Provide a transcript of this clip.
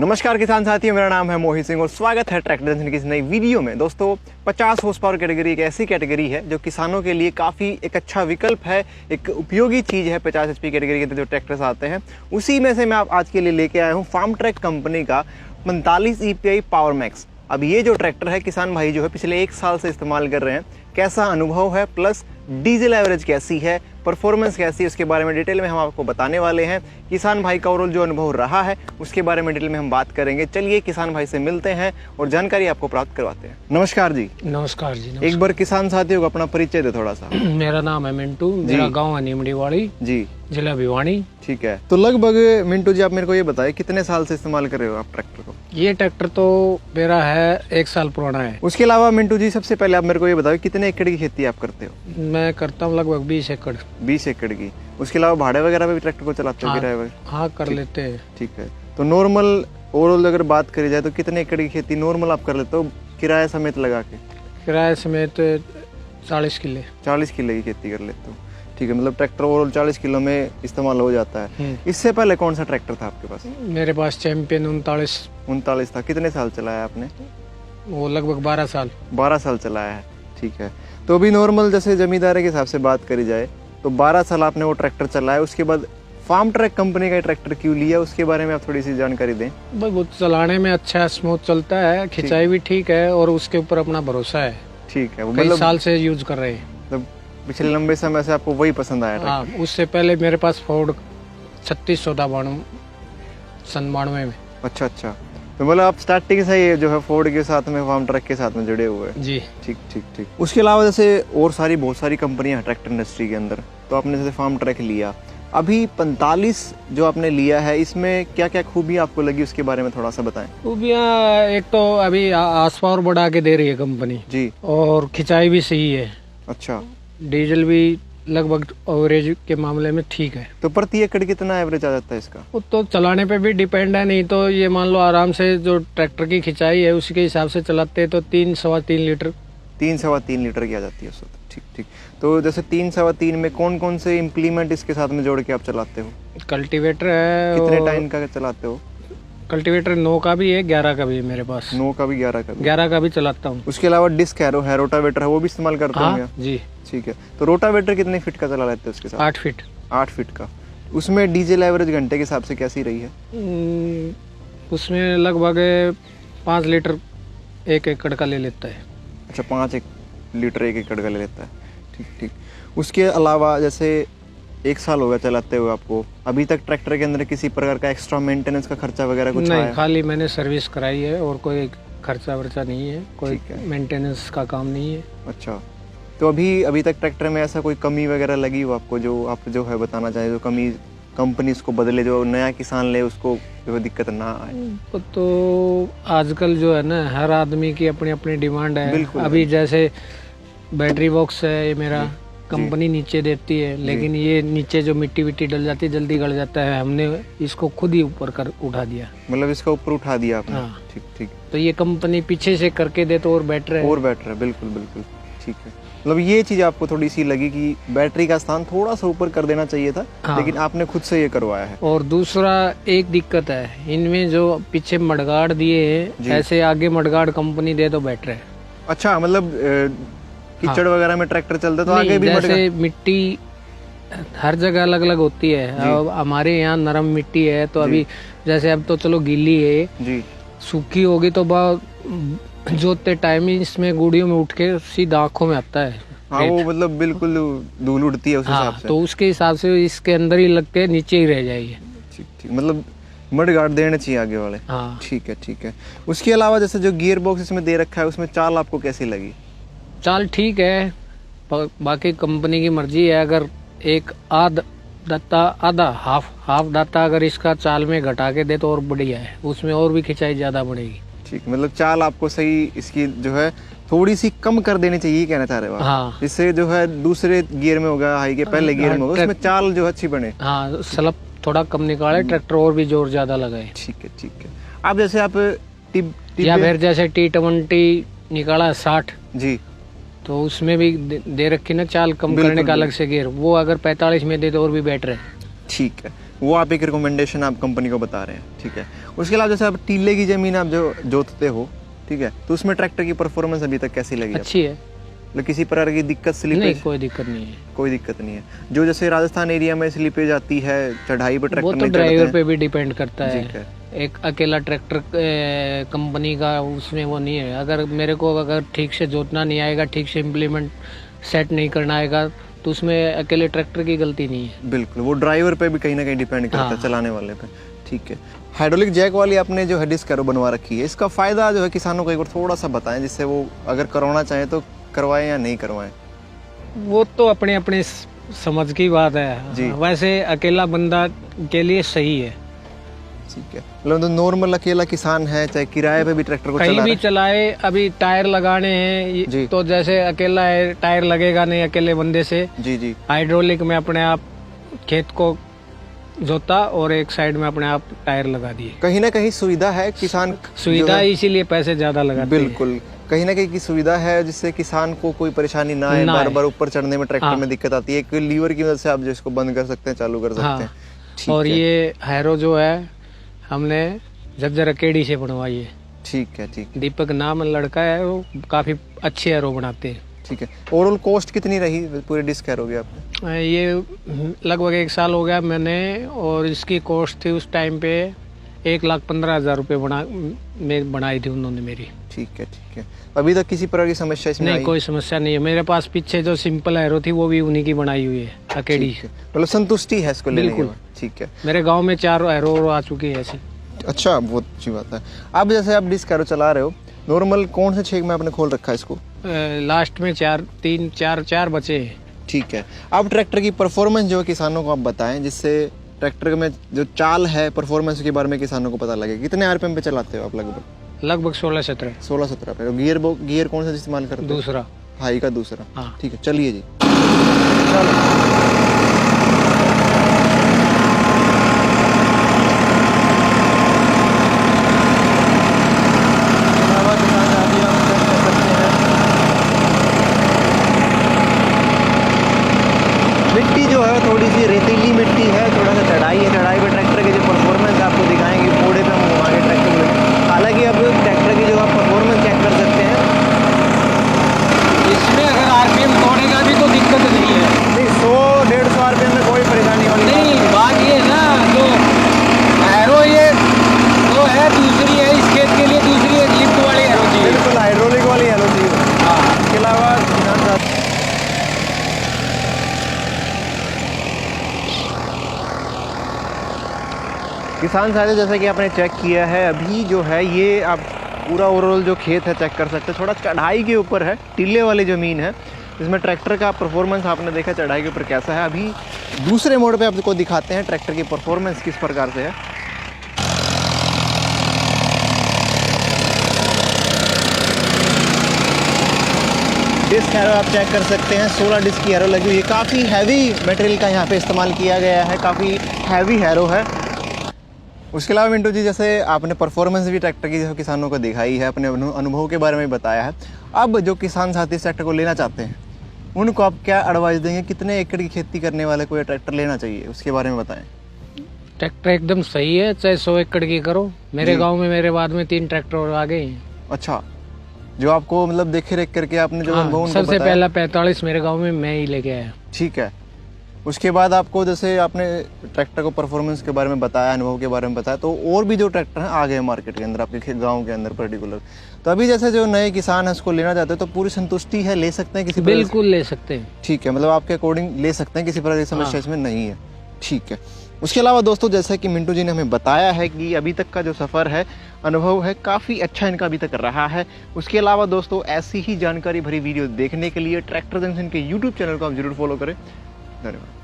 नमस्कार किसान साथियों, मेरा नाम है मोहित सिंह और स्वागत है ट्रैक्टर जंक्शन की इस नई वीडियो में। दोस्तों 50 हॉर्स पावर कैटेगरी एक ऐसी कैटेगरी है जो किसानों के लिए काफ़ी एक अच्छा विकल्प है, एक उपयोगी चीज़ है। 50 HP कैटेगरी के अंदर जो ट्रैक्टर्स आते हैं उसी में से मैं आप आज के लिए लेके आया हूँ फार्म ट्रैक कंपनी का 45 EPI पावर मैक्स। अब ये जो ट्रैक्टर है किसान भाई जो है पिछले 1 साल से इस्तेमाल कर रहे हैं, कैसा अनुभव है, प्लस डीजल एवरेज कैसी है, परफॉर्मेंस कैसी है, उसके बारे में डिटेल में हम आपको बताने वाले हैं। किसान भाई का ओवरऑल जो अनुभव रहा है उसके बारे में डिटेल में हम बात करेंगे। चलिए किसान भाई से मिलते हैं और जानकारी आपको प्राप्त करवाते हैं। नमस्कार जी। नमस्कार जी। नमस्कार। एक बार किसान साथियों को अपना परिचय दे थोड़ा सा। मेरा नाम है मिंटू, मेरा गांव है नीमड़ीवाड़ी जी, जिला भिवानी। ठीक है। तो लगभग मिंटू जी आप मेरे को ये बताएं कितने साल से इस्तेमाल कर रहे हो आप ट्रैक्टर को? ये ट्रैक्टर तो मेरा है 1 साल पुराना है। उसके अलावा मिंटू जी सबसे पहले आप मेरे को ये बताओ कितने एकड़ की खेती आप करते हो? मैं करता हूँ लगभग 20 एकड़। 20 एकड़ की। उसके अलावा भाड़े वगैरह पे भी ट्रैक्टर को चलाते हो? किराए वगैरह? हाँ कर लेते हैं। ठीक है। तो नॉर्मल ओवरऑल अगर बात करी जाए तो कितने एकड़ की खेती नॉर्मल आप कर लेते हो किराया समेत लगा के? किराए समेत 40 किले। 40 किले की खेती कर लेते हो, ठीक है। मतलब ट्रैक्टर ओवरऑल 40 किलो में इस्तेमाल हो जाता है। इससे पहले कौन सा ट्रैक्टर था आपके पास? मेरे पास चैंपियन 39 था। कितने साल चलाया आपने? वो लगभग 12 साल। 12 साल चलाया है, ठीक है। तो अभी नॉर्मल जैसे जमींदारी के हिसाब से बात करी जाए तो 12 साल आपने वो ट्रैक्टर चलाया, उसके बाद फार्म ट्रैक कंपनी का ट्रैक्टर क्यों लिया उसके बारे में आप थोड़ी सी जानकारी दें। भाई वो चलाने में अच्छा स्मूथ चलता है, खिंचाई भी ठीक है और उसके ऊपर अपना भरोसा है। ठीक है। कई साल से यूज कर रहे हैं, मतलब पिछले लंबे समय से आपको वही पसंद आया? हाँ, उससे पहले मेरे पास फोर्ड 3692 सन 92 में। अच्छा। तो मतलब आप स्टार्टिंग से ही जो है फोर्ड के साथ में फार्म ट्रक के साथ में जुड़े हुए हैं? जी। ठीक। उसके अलावा जैसे और बहुत सारी कंपनियां हैं ट्रैक्टर इंडस्ट्री के अंदर, तो आपने जैसे फार्म ट्रक लिया, अभी 45 जो आपने लिया है इसमें क्या क्या खूबी आपको लगी उसके बारे में थोड़ा सा बताएं। खूबियाँ एक तो अभी आस पावर बढ़ा के दे रही है कंपनी जी, और खिंचाई भी सही है। अच्छा। डीजल भी लगभग एवरेज के मामले में ठीक है। तो प्रति एकड़ कितना एवरेज आ जाता है इसका? वो तो चलाने पे भी डिपेंड है, नहीं तो ये मान लो आराम से जो ट्रैक्टर की खिंचाई है उसके हिसाब से चलाते हैं तो 3-3.25 लीटर। 3-3.25 लीटर की आ जाती है उसको। ठीक। तो जैसे 3-3.25 में कौन कौन से इम्प्लीमेंट इसके साथ में जोड़ के आप चलाते हो? कल्टीवेटर है। कितने टाइम का चलाते हो? कल्टीवेटर 9 का भी है, 11 का भी है मेरे पास। 9 का भी, 11 का भी चलाता हूँ। उसके अलावा डिस्क है, रोटावेटर है, वो भी इस्तेमाल करते हैं जी। ठीक है। तो रोटावेटर कितने फीट का चला लेते हैं उसके साथ? 8 फीट। 8 फीट का। उसमें डीजल एवरेज घंटे के हिसाब से कैसी रही है? उसमें लगभग 5 लीटर 1 एकड़ का ले लेता है। अच्छा, 5 लीटर 1 एकड़ का ले लेता है, ठीक। उसके अलावा जैसे 1 साल हो गया चलाते हुए आपको, अभी तक ट्रैक्टर के अंदर किसी प्रकार का एक्स्ट्रा मेंटेनेंस का खर्चा वगैरह कुछ नहीं, खाली मैंने सर्विस कराई है और कोई खर्चा वर्चा नहीं है, कोई मेंटेनेंस का काम नहीं है। अच्छा। तो अभी तक ट्रैक्टर में ऐसा कोई कमी वगैरह लगी हो आपको जो आप जो है बताना चाहें, जो कमी कंपनी इसको बदले, जो नया किसान ले उसको जो दिक्कत ना आए? तो आजकल जो है ना हर आदमी की अपनी अपनी डिमांड है। अभी जैसे बैटरी बॉक्स है ये मेरा, कंपनी नीचे देती है, लेकिन ये नीचे जो मिट्टी विट्टी डल जाती है जल्दी गल जाता है, हमने इसको खुद ही ऊपर कर उठा दिया। मतलब इसका ऊपर उठा दिया आपने? हाँ। ठीक। तो ये कंपनी पीछे से करके दे तो और बेटर है। बिल्कुल, ठीक है। मतलब ये चीज आपको थोड़ी सी लगी कि बैटरी का स्थान थोड़ा सा ऊपर कर देना चाहिए था। हाँ। लेकिन आपने खुद से ये करवाया है। और दूसरा एक दिक्कत है इनमें, जो पीछे मडगार्ड दिए हैं, ऐसे आगे मडगार्ड कंपनी दे तो बेटर है। अच्छा, मतलब कीचड़ वगैरह में ट्रैक्टर चलते तो आगे भी जैसे मिट्टी हर जगह अलग अलग होती है। अब हमारे यहाँ नरम मिट्टी है तो अभी जैसे अब तो चलो गीली है जी, सूखी होगी तो जोतते टाइम ही इसमें गुड़ियों में उठ के सीधा आंखों में आता है। हाँ, वो मतलब बिल्कुल धूल उड़ती है उस हिसाब से। तो उसके हिसाब से इसके अंदर ही लग के नीचे ही रह जाएगी। ठीक। मतलब मड गार्ड देने चाहिए आगे वाले। हाँ। ठीक है। उसके अलावा जैसे जो गियर बॉक्स इसमें दे रखा है उसमें चाल आपको कैसी लगी? चाल ठीक है, बाकी कंपनी की मर्जी है। अगर एक आधा हाफ दाता अगर इसका चाल में घटा के दे तो और बढ़िया है, उसमें और भी खिंचाई ज्यादा बढ़ेगी। ठीक, मतलब चाल आपको सही इसकी जो है थोड़ी सी कम कर देनी चाहिए, कहना चाह रहे हो? हाँ। इससे जो है दूसरे गियर में होगा, हाई के पहले गियर में होगा, उसमें चाल जो अच्छी बने। हाँ, स्लप थोड़ा कम निकाले, ट्रैक्टर और भी जोर ज्यादा लगाए। ठीक है। अब जैसे आप या फिर जैसे T20 निकाला 60 जी, तो उसमें भी दे रखी ना चाल कम करने का अलग से गियर, वो अगर 45 में दे तो और भी बेटर है। ठीक है। वो आप एक रिकमेंडेशन आप कंपनी को बता रहे हैं, ठीक है। उसके अलावा जैसे आप टीले की ज़मीन आप जो जोतते हो, ठीक है, तो उसमें ट्रैक्टर की परफॉर्मेंस अभी तक कैसी लगी? अच्छी है, मतलब किसी प्रकार की दिक्कत स्लिपेज? नहीं, कोई दिक्कत नहीं है। कोई दिक्कत नहीं है। जो जैसे राजस्थान एरिया में स्लिपेज आती है, चढ़ाई पर वो ट्रैक्टर तो नहीं ड्राइवर चढ़ते पे भी डिपेंड करता हैं। है। ठीक है, एक अकेला ट्रैक्टर कंपनी का उसमें वो नहीं है। अगर मेरे को अगर ठीक से जोतना नहीं आएगा, ठीक से इम्प्लीमेंट सेट नहीं करना आएगा, तो उसमें अकेले ट्रैक्टर की गलती नहीं है। बिल्कुल, वो ड्राइवर पे भी कहीं ना कहीं डिपेंड करता है, हाँ। चलाने वाले पे। ठीक है, हाइड्रोलिक जैक वाली आपने जो है डिस्क एरो बनवा रखी है, इसका फायदा जो है किसानों को एक बार थोड़ा सा बताएं, जिससे वो अगर करवाना चाहें तो करवाएं या नहीं करवाएं। वो तो अपने अपने समझ की बात जी। है। वैसे अकेला बंदा के लिए सही है। ठीक है, मतलब तो नॉर्मल अकेला किसान है, चाहे किराए पे भी ट्रैक्टर को कहीं चला भी रहा है। चलाए, अभी टायर लगाने जी। हैं तो जैसे अकेला है, टायर लगेगा नहीं अकेले बंदे से। जी जी, हाइड्रोलिक में अपने आप खेत को जोता और एक साइड में अपने आप टायर लगा दिए। कहीं ना कहीं सुविधा है, किसान सुविधा जो है- इसीलिए पैसे ज्यादा लगाते हैं। बिल्कुल, कहीं ना कहीं की सुविधा है जिससे किसान को कोई परेशानी ना आए, ना बार आए। बार ऊपर चढ़ने में ट्रैक्टर हाँ। में दिक्कत आती है। एक लीवर की मदद से आप जो इसको बंद कर सकते हैं, चालू कर सकते हाँ। हैं। ठीक और है, ये हैरो जो है हमने झज्जर अकेडी से बनवाई है। ठीक है, ठीक दीपक नाम लड़का है, वो काफी अच्छे हैरो बनाते हैं। ठीक है। ओवरऑल कॉस्ट कितनी रही पूरे डिस्क हैरो की आपने? ये लगभग 1 साल हो गया मैंने, और इसकी कॉस्ट थी उस टाइम पे 1,15,000 रुपये में बनाई थी उन्होंने मेरी। ठीक है, ठीक है। अभी तक किसी प्रकार की समस्या इसमें नहीं, आई? कोई समस्या नहीं है। मेरे पास पीछे जो सिंपल हैरो थी वो भी उन्हीं की बनाई हुई है, अकेडी। ठीक है, मतलब संतुष्टि है इसको लेने के बिल्कुल। बाद। ठीक है, मेरे गांव में 4 हैरो और आ चुकी है ऐसी। अच्छा, बहुत अच्छी बात है। अब जैसे आप डिस्क हैरो चला रहे हो, नॉर्मल कौन से छेक में आपने खोल रखा है इसको? लास्ट में 4 बचे हैं। ठीक है। अब ट्रैक्टर की परफॉर्मेंस जो है किसानों को आप बताएं, जिससे ट्रैक्टर में जो चाल है परफॉर्मेंस के बारे में किसानों को पता लगे। कितने आरपीएम पे चलाते हो आप? लगभग 16-17 पे। गियर कौन सा इस्तेमाल करते हो? दूसरा। हाई का दूसरा। हाँ। ठीक है, चलिए जी, चलो। मिट्टी जो है थोड़ी सी रेतीली मिट्टी है, थोड़ा सा चढ़ाई है। चढ़ाई पे ट्रैक्टर की जो परफॉर्मेंस आपको दिखाएंगे, मोड़े पे हम घुमा के ट्रैक्टर में। हालांकि अब ट्रैक्टर की जो आप परफॉर्मेंस चेक कर सकते हैं, इसमें अगर आरपीएम तोड़ेगा भी तो दिक्कत नहीं है। नहीं 100-150 आरपीएम में कोई परेशानी वाली बात नहीं, बात ये है ना, जो हैरो ये तो है, दूसरी है इस खेत के लिए, दूसरी है लिफ्ट वाली हैरो चाहिए। बिल्कुल हाइड्रोलिक वाली हैलो चाहिए। हाँ। इसके अलावा किसान साथ किसान साथियों, जैसा कि आपने चेक किया है, अभी जो है ये आप पूरा ओवरऑल जो खेत है चेक कर सकते हैं। थोड़ा चढ़ाई के ऊपर है, टीले वाली ज़मीन है, इसमें ट्रैक्टर का परफॉर्मेंस आपने देखा चढ़ाई के ऊपर कैसा है। अभी दूसरे मोड पे आपको दिखाते हैं ट्रैक्टर की परफॉर्मेंस किस प्रकार से है। डिस्क हैरो आप चेक कर सकते हैं, 16 डिस्क की हैरो लगी हुई है। काफ़ी हैवी मटेरियल का यहाँ पे इस्तेमाल किया गया है, काफ़ी हैवी हैरो है। उसके अलावा मिंटू जी, जैसे आपने परफॉर्मेंस भी ट्रैक्टर की जो किसानों को दिखाई है, अपने अनुभव के बारे में बताया है। अब जो किसान साथी इस ट्रैक्टर को लेना चाहते हैं, उनको आप क्या एडवाइस देंगे? कितने एकड़ की खेती करने वाले को ये ट्रैक्टर लेना चाहिए, उसके बारे में बताएं। ट्रैक्टर एकदम सही है, चाहे 100 एकड़ की करो। मेरे जी। गांव में मेरे बाद में 3 ट्रैक्टर और आ गए हैं। अच्छा, जो आपको मतलब देखे रेख करके आपने जो अनुभव हाँ, उनको सबसे बताया। पहला 45 मेरे गांव में मैं ही लेके आया। ठीक है। उसके बाद आपको जैसे आपने ट्रैक्टर को परफॉर्मेंस के बारे में बताया, अनुभव के बारे में बताया, तो और भी जो ट्रैक्टर हैं आ गए मार्केट के अंदर, आपके गांव के अंदर पर्टिकुलर। तो अभी जैसे जो नए किसान हैं उसको लेना चाहते हैं, तो पूरी संतुष्टि है, ले सकते हैं किसी प्रकार से? बिल्कुल ले सकते हैं। ठीक है, मतलब आपके अकॉर्डिंग ले सकते हैं, किसी प्रकार की समस्या इसमें नहीं है। ठीक है। उसके अलावा दोस्तों, जैसा कि मिंटू जी ने हमें बताया है कि अभी तक का जो सफ़र है, अनुभव है, काफ़ी अच्छा इनका अभी तक रहा है। उसके अलावा दोस्तों, ऐसी ही जानकारी भरी वीडियो देखने के लिए ट्रैक्टर जंक्शन के यूट्यूब चैनल को आप जरूर फॉलो करें। धन्यवाद।